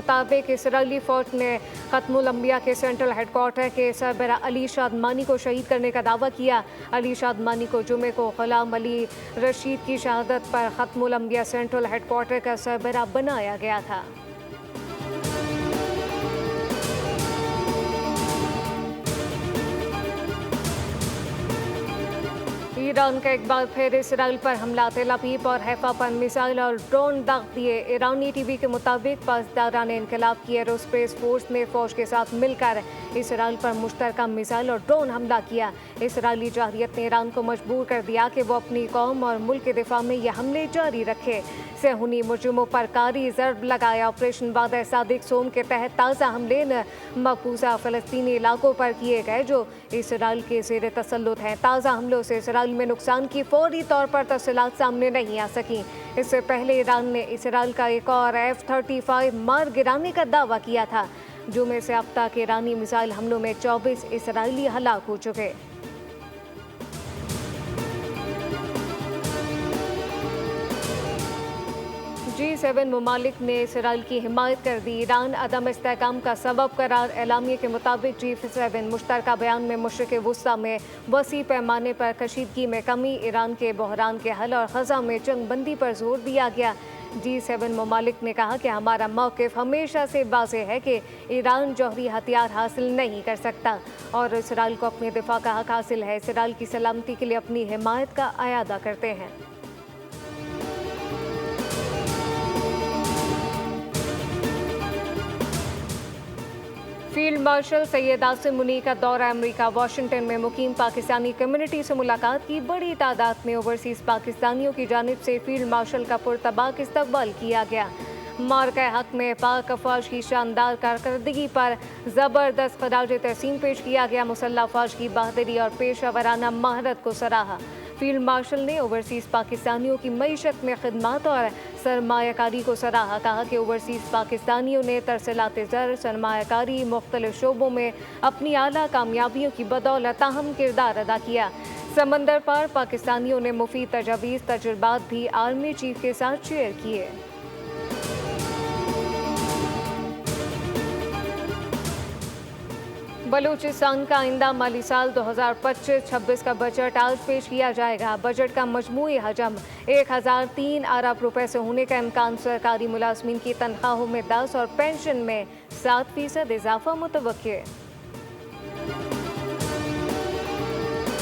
मुताबिक इसराइली फौज ने खत्मुल अंबिया के सेंट्रल हेडक्वार्टर के सरबरा अली शादमानी को शहीद करने का दावा किया। अली शादमानी को जुमे को गुलाम अली रशीद की शहादत पर खत्मुल अंबिया सेंट्रल हेडक्वार्टर का सरबरा बनाया गया था। ईरान का एक बार फिर इसराइल पर हमला, तेल अवीव और हैफा पर मिसाइल और ड्रोन दाग दिए। ईरानी टीवी के मुताबिक पासदारान इनकलाब की एरोस्पेस फोर्स ने फौज के साथ मिलकर इसराइल पर मुश्तरका मिसाइल और ड्रोन हमला किया। इसराइली जहरियत ने ईरान को मजबूर कर दिया कि वो अपनी कौम और मुल्क के दिफा में यह हमले जारी रखे। सेहूनी मुजरिमों पर कारी ज़र्ब लगाया। ऑपरेशन वादा सादिक सोम के तहत ताज़ा हमले मकबूजा फ़लस्तीनी इलाकों पर किए गए जो इसराइल के ज़ेर तसल्लुत हैं। ताज़ा हमलों से इसराइल में नुकसान की फौरी तौर पर तफसीलात सामने नहीं आ सकी। इससे पहले ईरान ने इसराइल का एक और F-35 मार गिराने का दावा किया था। जुमे से अब तक ईरानी मिसाइल हमलों में 24 इसराइली हलाक हो चुके। G7 ममालिक ने इसराइल की हिमायत कर दी। ईरान अदम इस्तेहकाम का सबब करार। एलामिया के मुताबिक G7 मुश्तरका बयान में मशरिक़ वुस्ता में वसी पैमाने पर कशीदगी में कमी, ईरान के बहरान के हल और ग़ज़ा में जंग बंदी पर जोर दिया गया। G7 ममालिक ने कहा कि हमारा मौक़िफ़ हमेशा से वाज़ेह है कि ईरान जौहरी हथियार हासिल नहीं कर सकता और इसराइल को अपने दिफा का हक़ हासिल है। इसराइल की सलामती के लिए अपनी हिमायत का अयादा करते हैं। फील्ड मार्शल सैयद आसिम मुनीर का दौरा अमेरिका। वाशिंगटन में मुकीम पाकिस्तानी कम्युनिटी से मुलाकात की। बड़ी तादाद में ओवरसीज़ पाकिस्तानियों की जानिब से फील्ड मार्शल का पुरतबाक इस्तकबाल किया गया। मार्का हक में पाक अफवाज की शानदार कारकर्दगी पर ज़बरदस्त खराज तहसीन पेश किया गया। मुसल्लह अफवाज की बहादुरी और पेशा वराना महारत को सराहा। फील्ड मार्शल ने ओवरसीज़ पाकिस्तानियों की मईशत में खिदमत और सरमायाकारी को सराहा। कहा कि ओवरसीज़ पाकिस्तानियों ने तरसलात ज़र, सरमायाकारी, मुख्तलिफ शोबों में अपनी आला कामयाबियों की बदौलत अहम किरदार अदा किया। समंदर पार पाकिस्तानियों ने मुफीद तजावीज़ तजुर्बात भी आर्मी चीफ के साथ शेयर किए। बलूचिस्तान का आइंदा माली साल 2025-26 का बजट आज पेश किया जाएगा। बजट का मजमूई हजम 1003 अरब रुपए से होने का इम्कान। सरकारी मुलाजमीन की तनख्वाहों में 10 और पेंशन में 7% इजाफा मुतवक्के।